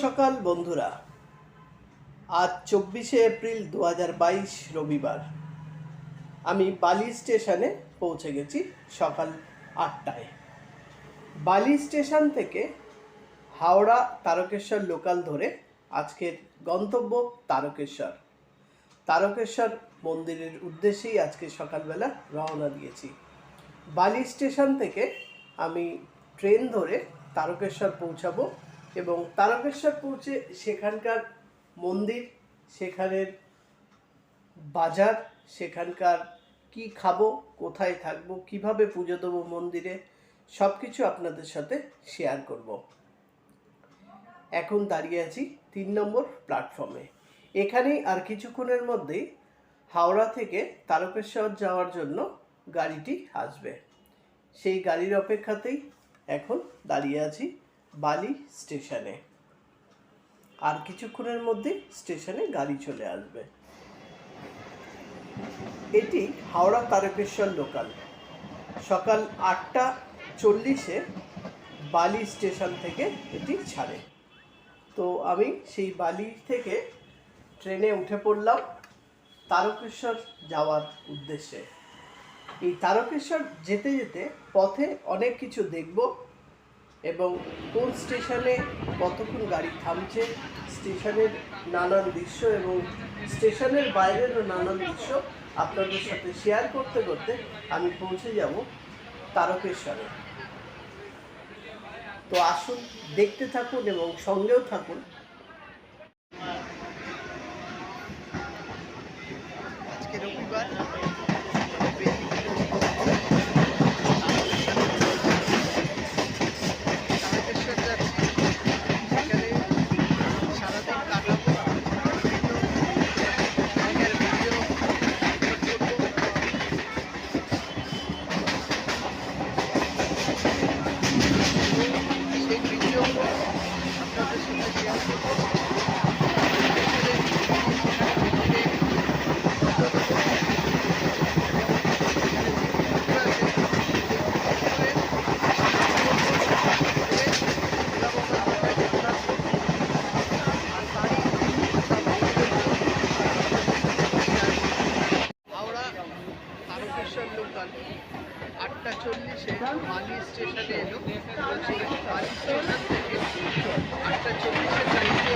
সকাল বন্ধুরা। আজ 24শে এপ্রিল 2022 রবিবার। আমি বালি স্টেশনে পৌঁছে গেছি সকাল 8টায়। বালি স্টেশন থেকে হাওড়া তারকেশ্বর লোকাল ধরে আজকের গন্তব্য তারকেশ্বর মন্দিরের উদ্দেশ্যেই আজকে সকালবেলা রওনা দিয়েছি। বালি স্টেশন থেকে আমি ট্রেন ধরে তারকেশ্বর পৌঁছাবো এবং তারকেশ্বর পৌঁছে সেখানকার মন্দির, সেখানের বাজার, সেখানকার কি খাবো, কোথায় থাকবো, কিভাবে পুজো দেবো মন্দিরে, সব কিছু আপনাদের সাথে শেয়ার করব। এখন দাঁড়িয়ে আছি 3 নম্বর প্ল্যাটফর্মে। এখানেই আর কিছুক্ষণের মধ্যেই হাওড়া থেকে তারকেশ্বর যাওয়ার জন্য গাড়িটি আসবে। সেই গাড়ির অপেক্ষাতেই এখন দাঁড়িয়ে আছি বালি স্টেশনে। আর কিছুক্ষণের মধ্যে স্টেশনে গাড়ি চলে আসবে। এটি হাওড়া তারকেশ্বর লোকাল। সকাল 8:40-এ বালি স্টেশন থেকে এটি ছাড়ে। তো আমি সেই বালি থেকে ট্রেনে উঠে পড়লাম তারকেশ্বর যাওয়ার উদ্দেশ্যে। এই তারকেশ্বর যেতে যেতে পথে অনেক কিছু দেখব এবং কোন স্টেশনে কতক্ষণ গাড়ি থামছে, স্টেশনের নানান দৃশ্য এবং স্টেশনের বাইরেরও নানান দৃশ্য আপনাদের সাথে শেয়ার করতে করতে আমি পৌঁছে যাব তারকেশ্বরে। তো আসুন, দেখতে থাকুন এবং সঙ্গেও থাকুন। আজকে রবিবার। লোকাল 8:40-এ বালি স্টেশনে এলো। বালি স্টেশন থেকে 8:40-এ গাড়িতে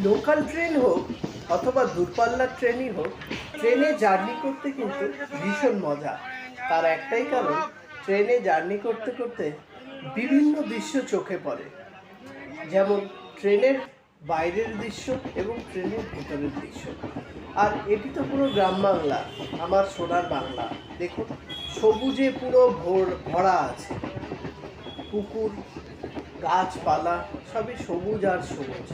লোকাল ট্রেন হোক অথবা দূরপাল্লার ট্রেনই হোক, ট্রেনে জার্নি করতে কিন্তু ভীষণ মজা। তার একটাই কারণ, ট্রেনে জার্নি করতে করতে বিভিন্ন দৃশ্য চোখে পড়ে। যেমন ট্রেনের বাইরের দৃশ্য এবং ট্রেনের ভেতরের দৃশ্য। আর এটি তো পুরো গ্রাম বাংলা, আমার সোনার বাংলা। দেখুন, সবুজে পুরো ভরা আছে। পুকুর, গাছপালা সবই সবুজ আর সবুজ।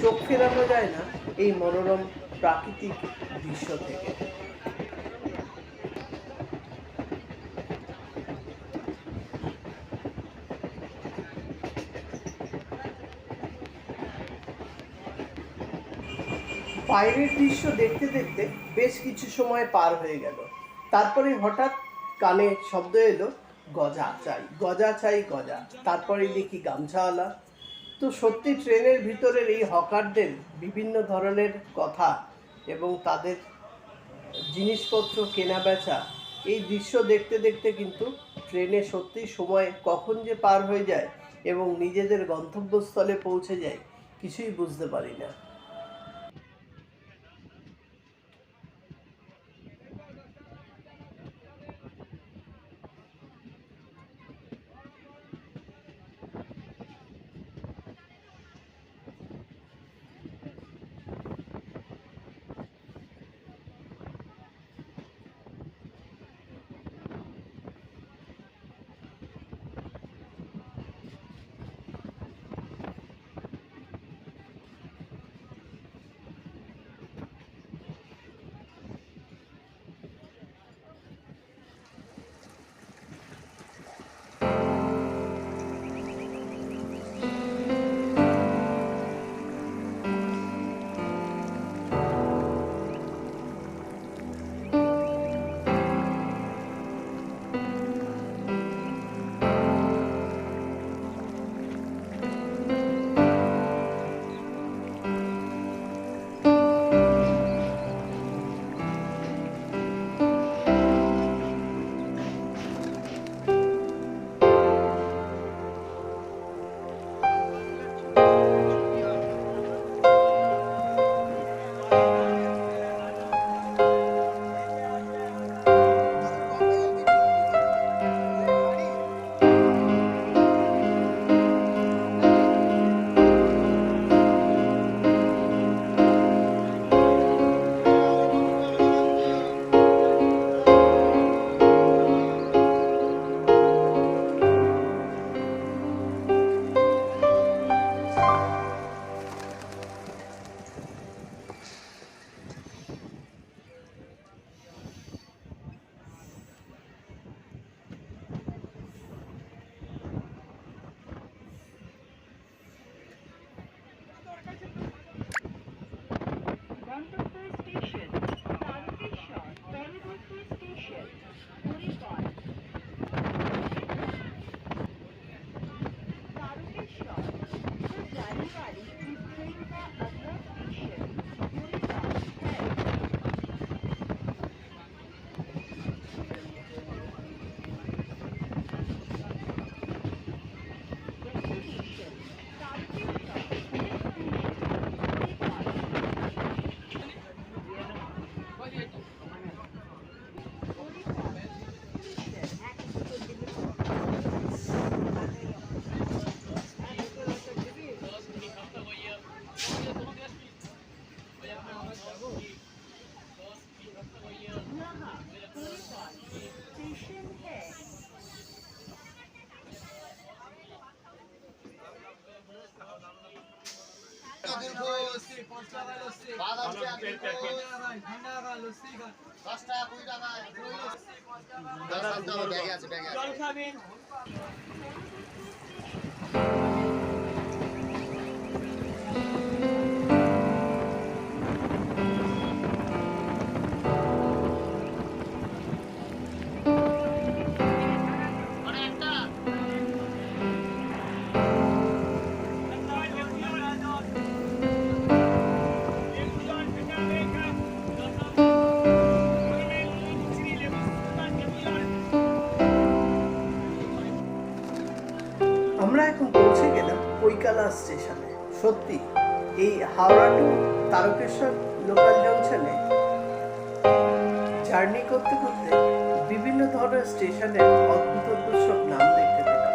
চোখ ফেরানো যায় না এই মনোরম প্রাকৃতিক দৃশ্য থেকে। বাইরের দৃশ্য দেখতে দেখতে বেশ কিছু সময় পার হয়ে গেল। তারপরে হঠাৎ কানে শব্দ এলো, গজা চাই, গজা চাই, গজা। তারপরে দেখি গামছাওয়ালা। তো সত্যি ট্রেনের ভিতরের এই হকারদের বিভিন্ন ধরনের কথা এবং তাদের জিনিসপত্র কেনা বেচা, এই দৃশ্য দেখতে দেখতে কিন্তু ট্রেনে সত্যি সময় কখন যে পার হয়ে যায় এবং নিজেদের গন্তব্যস্থলে পৌঁছে যায় কিছুই বুঝতে পারি না। গন্তব্য স্টেশন তারকেশ্বর পরবর্তী স্টেশন হরিদ্বার। तारकेश्वर जो जाने वाली इस ट्रेन का अगला स्टेशन हरिद्वार है। डेस्टिनेशन तारकेश्वर नेक्स्ट स्टेशन है। আমরা এখন পৌঁছে গেলাম কৈকালা স্টেশনে। সত্যি এই হাওড়া টু তারকেশ্বর লোকাল জংশনে জার্নি করতে করতে বিভিন্ন ধরনের স্টেশনের অদ্ভুত অদ্ভুত সব নাম দেখতে পেলাম।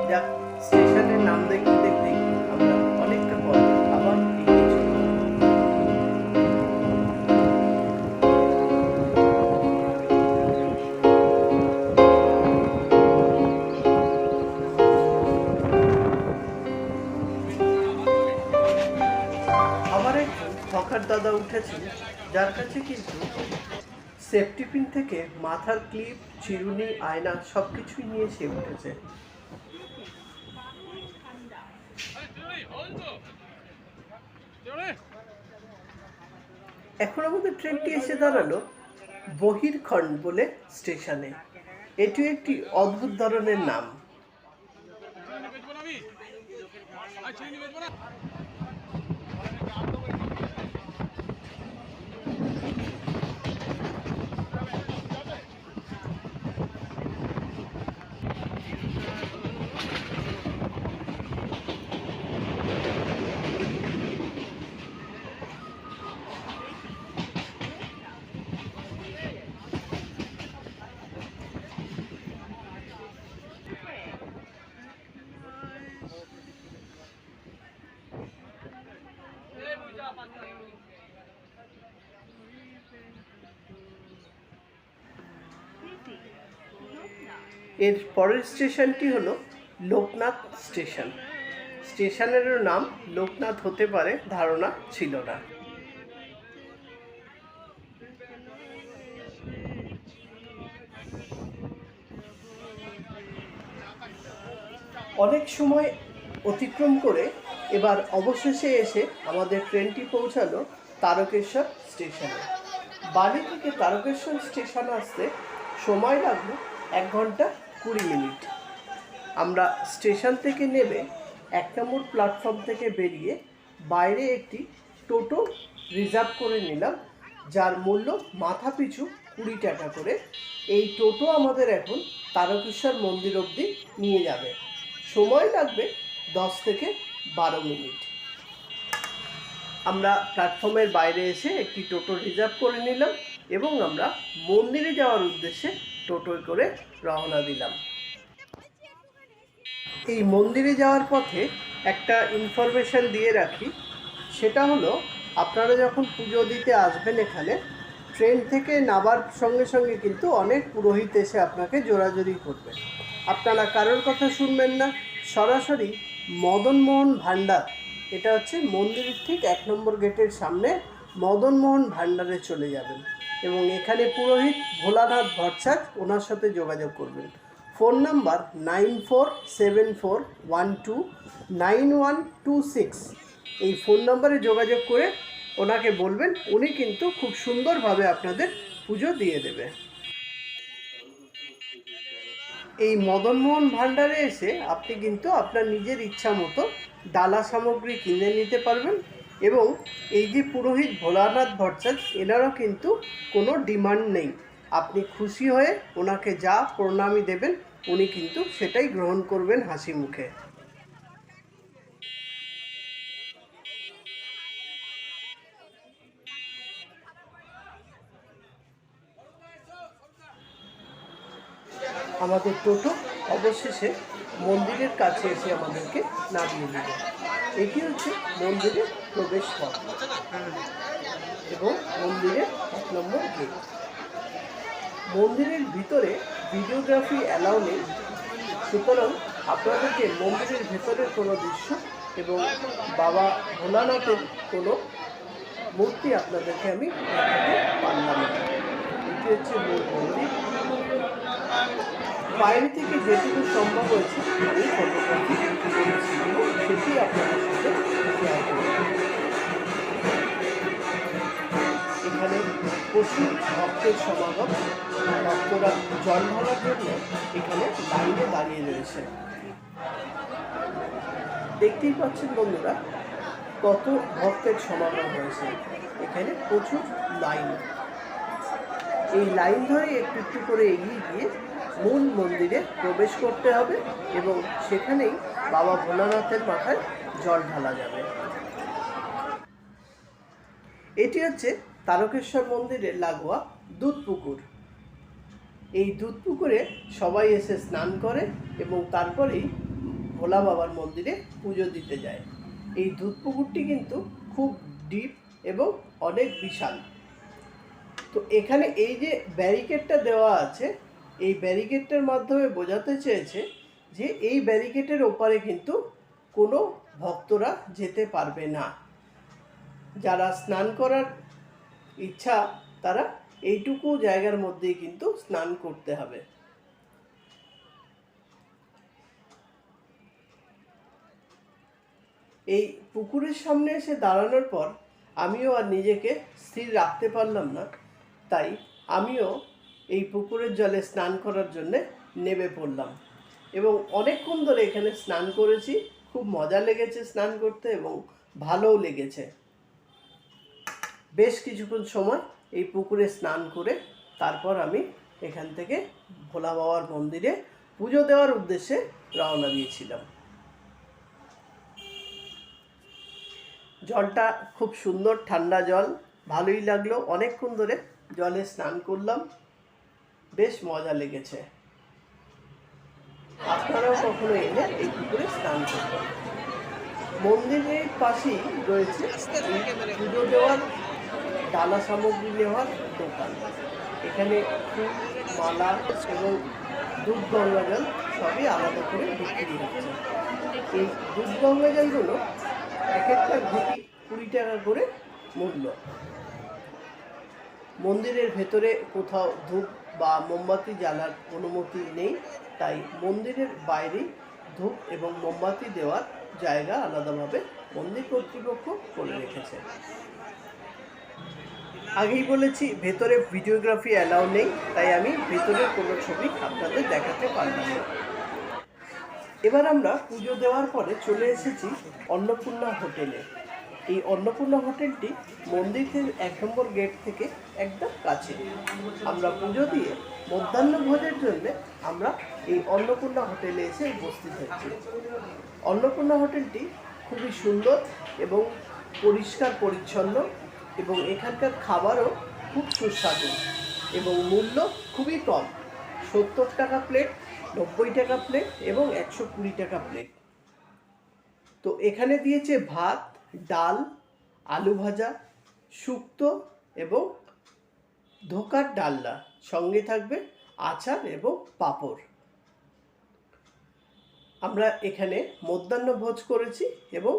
যাক, স্টেশনের নাম দেখতে দেখতেই আমরা অনেকটা পর আবার এগিয়ে চললাম। আবার একজন হকার দাদা উঠেছেন, যার কাছে কিন্তু সেফটি পিন থেকে মাথার ক্লিপ, চিরুনি, আয়না সবকিছুই নিয়ে সে উঠেছে। এখন আমাদের ট্রেনটি এসে দাঁড়ালো বহিরখণ্ড বলে স্টেশনে। এটি একটি অদ্ভুত ধরনের নাম। এর পরের স্টেশনটি হলো লোকনাথ স্টেশন। স্টেশনেরও নাম লোকনাথ হতে পারে ধারণা ছিল না। অনেক সময় অতিক্রম করে এবার অবশেষে এসে আমাদের ট্রেনটি পৌঁছালো তারকেশ্বর স্টেশনে। বাড়ি থেকে তারকেশ্বর স্টেশন আসতে সময় লাগলো 1 ঘন্টা 20 মিনিট। আমরা স্টেশন থেকে নেমে 1 নম্বর প্ল্যাটফর্ম থেকে বেরিয়ে বাইরে একটি টোটো রিজার্ভ করে নিলাম, যার মূল্য মাথা পিছু 20 টাকা করে। এই টোটো আমাদের এখন তারকেশ্বর মন্দির অবধি নিয়ে যাবে। সময় লাগবে 10 থেকে 12 মিনিট। আমরা প্ল্যাটফর্মের বাইরে এসে একটি টোটো রিজার্ভ করে নিলাম এবং আমরা মন্দিরে যাওয়ার উদ্দেশ্যে টোটোয় করে রওনা দিলাম। এই মন্দিরে যাওয়ার পথে একটা ইনফরমেশন দিয়ে রাখি, সেটা হলো আপনারা যখন পুজো দিতে আসবেন এখানে, ট্রেন থেকে নামার সঙ্গে সঙ্গে কিন্তু অনেক পুরোহিত এসে আপনাকে জোরাজুরি করবে। আপনারা কারোর কথা শুনবেন না, সরাসরি মদনমোহন ভাণ্ডার, এটা হচ্ছে মন্দিরের ঠিক 1 নম্বর গেটের সামনে মদনমোহন ভাণ্ডারে চলে যাবেন এবং এখানে পুরোহিত ভোলানাথ ভট্টাচার্য, ওনার সাথে যোগাযোগ করবেন। Phone number 9474129126। এই ফোন নাম্বারে যোগাযোগ করে ওনাকে বলবেন, উনি কিন্তু খুব সুন্দরভাবে আপনাদের পুজো দিয়ে দেবে। এই মদনমোহন ভাণ্ডারে এসে আপনি কিন্তু আপনার নিজের ইচ্ছা মতো ডালা সামগ্রী কিনে নিতে পারবেন এবং এই যে পুরোহিত ভোলানাথ ভট্টাচার্য, এনারও কিন্তু কোনো ডিমান্ড নেই। আপনি খুশি হয়ে ওনাকে যা প্রণামী দেবেন উনি কিন্তু সেটাই গ্রহণ করবেন হাসি মুখে। আমাদের টোটো অবশেষে মন্দিরের কাছে এসে আমাদেরকে নামিয়ে দিল। এটি হচ্ছে মন্দিরের প্রবেশ পথ এবং মন্দিরের 1 নম্বর গেট। মন্দিরের ভিতরে ভিডিওগ্রাফি অ্যালাউ নেই, সুতরাং আপনাদেরকে মন্দিরের ভেতরের কোনো দৃশ্য এবং বাবা ভোলানাথের কোনো মূর্তি আপনাদেরকে আমি দেখাতে পারলাম না। এটি হচ্ছে মূল মন্দির। বাইরে থেকে যেটুকু সম্ভব হয়েছে আমি ফটোগ্রাফি করেছি এবং সেটি আপনাদের সাথে শেয়ার করব। এখানে প্রচুর ভক্তের সমাগম। ভক্তরা জল ঢালার জন্য এখানে লাইনে দাঁড়িয়ে রয়েছে। দেখতেই পাচ্ছেন বন্ধুরা কত ভক্তের সমাগম হয়েছে। এখানে প্রচুর লাইন। এই লাইন ধরে একটু একটু করে এগিয়ে গিয়ে মূল মন্দিরে প্রবেশ করতে হবে এবং সেখানেই বাবা ভোলানাথের মাথায় জল ঢালা যাবে। এটি হচ্ছে তারকেশ্বর মন্দিরের লাগোয়া দুধ পুকুর। এই দুধ পুকুরে সবাই এসে স্নান করে এবং তারপরেই ভোলা বাবার মন্দিরে পুজো দিতে যায়। এই দুধ পুকুরটি কিন্তু খুব ডিপ এবং অনেক বিশাল। তো এখানে এই যে ব্যারিকেডটা দেওয়া আছে, এই ব্যারিকেডটার মাধ্যমে বোঝাতে চেয়েছে যে এই ব্যারিকেডের ওপারে কিন্তু কোনো ভক্তরা যেতে পারবে না। যারা স্নান করার ইচ্ছা তারা এইটুকু জায়গার মধ্যেই কিন্তু স্নান করতে হবে। এই পুকুরের সামনে এসে দাঁড়ানোর পর আমিও আর নিজেকে স্থির রাখতে পারলাম না, তাই আমিও এই পুকুরের জলে স্নান করার জন্যে নেমে পড়লাম এবং অনেকক্ষণ ধরে এখানে স্নান করেছি। খুব মজা লেগেছে স্নান করতে এবং ভালোও লেগেছে। বেশ কিছুক্ষণ সময় এই পুকুরে স্নান করে তারপর আমি এখান থেকে ভোলা বাবার মন্দিরে পুজো দেওয়ার উদ্দেশ্যে রওনা দিয়েছিলাম। জলটা খুব সুন্দর ঠান্ডা জল, ভালোই লাগলো। অনেকক্ষণ ধরে জলে স্নান করলাম, বেশ মজা লেগেছে। আপনারাও কখনো এলে এই পুকুরে স্নান করবেন। মন্দিরের পাশেই রয়েছে পুজো দেওয়ার ডালা সামগ্রী নেওয়ার দোকান। এখানে ফুল, মালা এবং দুধ গঙ্গা জল সবই আলাদা করে বিক্রি হচ্ছে। এই দুধ গঙ্গা জলগুলো এক একটা ঘটি 20 টাকা করে মূল্য। মন্দিরের ভেতরে কোথাও ধূপ বা মোমবাতি জ্বালার অনুমতি নেই, তাই মন্দিরের বাইরেই ধূপ এবং মোমবাতি দেওয়ার জায়গা আলাদাভাবে মন্দির কর্তৃপক্ষ করে রেখেছে। আগেই বলেছি ভেতরে ভিডিওগ্রাফি অ্যালাউ নেই, তাই আমি ভেতরের কোনো ছবি আপনাদের দেখাতে পারলাম না। এবার আমরা পুজো দেওয়ার পরে চলে এসেছি অন্নপূর্ণা হোটেলে। এই অন্নপূর্ণা হোটেলটি মন্দিরের 1 নম্বর গেট থেকে একদম কাছে। আমরা পুজো দিয়ে মধ্যাহ্নভোজের জন্য আমরা এই অন্নপূর্ণা হোটেলে এসে উপস্থিত হচ্ছি। অন্নপূর্ণা হোটেলটি খুবই সুন্দর এবং পরিষ্কার পরিচ্ছন্ন এবং এখানকার খাবারও খুব সুস্বাদু এবং মূল্য খুবই কম। 70 টাকা প্লেট, 90 টাকা প্লেট এবং 120 টাকা প্লেট। তো এখানে দিয়েছে ভাত, ডাল, আলু ভাজা, শুক্তো এবং ধোকার ডালনা, সঙ্গে থাকবে আচার এবং পাঁপড়। আমরা এখানে মধ্যাহ্নভোজ করেছি এবং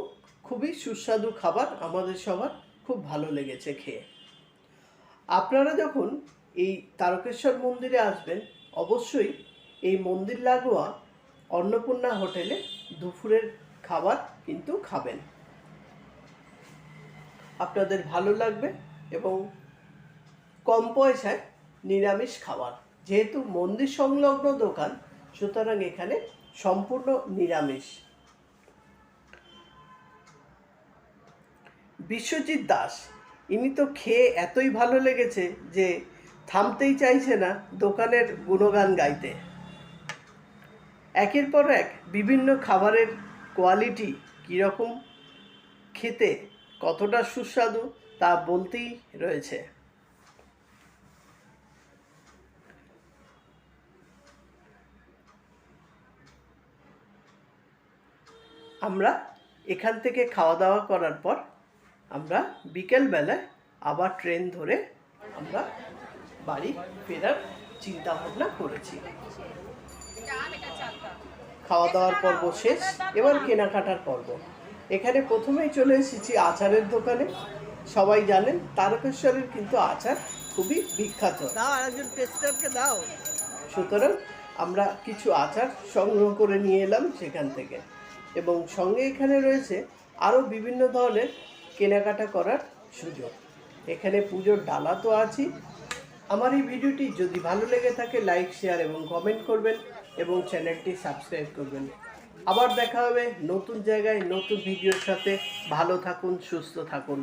খুবই সুস্বাদু খাবার, আমাদের সবার খুব ভালো লেগেছে খেয়ে। আপনারা যখন এই তারকেশ্বর মন্দিরে আসবেন অবশ্যই এই মন্দির লাগোয়া অন্নপূর্ণা হোটেলে দুপুরের খাবার কিন্তু খাবেন, আপনাদের ভালো লাগবে এবং কম পয়সায় নিরামিষ খাবার। যেহেতু মন্দির সংলগ্ন দোকান, সুতরাং এখানে সম্পূর্ণ নিরামিষ। বিশ্বজিৎ দাস ইনি তো খেয়ে এতই ভালো লেগেছে যে থামতেই চাইছে না দোকানের গুণগান গাইতে। একের পর এক বিভিন্ন খাবারের কোয়ালিটি কীরকম, খেতে কতটা সুস্বাদু তা বলতেই রয়েছে। আমরা এখান থেকে খাওয়া দাওয়া করার পর আমরা বিকেলবেলায় আবার ট্রেন ধরে আমরা বাড়ি ফেরার চিন্তা ভাবনা করেছি। খাওয়া দাওয়ার পর্ব শেষ, এবার কেনাকাটার পর্ব। এখানে প্রথমেই চলে এসেছি আচারের দোকানে। সবাই জানেন তারকেশ্বরের কিন্তু আচার খুবই বিখ্যাত। দাও আরেকজন টেস্টারকে দাও। সুতরাং আমরা কিছু আচার সংগ্রহ করে নিয়ে এলাম সেখান থেকে এবং সঙ্গে এখানে রয়েছে আরও বিভিন্ন ধরনের কেনাকাটা করার সুযোগ। এখানে পুজোর ডালা তো আছেই। আমার এই ভিডিওটি যদি ভালো লেগে থাকে লাইক, শেয়ার এবং কমেন্ট করবেন এবং চ্যানেলটি সাবস্ক্রাইব করবেন। আবার দেখা হবে নতুন জায়গায় নতুন ভিডিওর সাথে। ভালো থাকুন, সুস্থ থাকুন।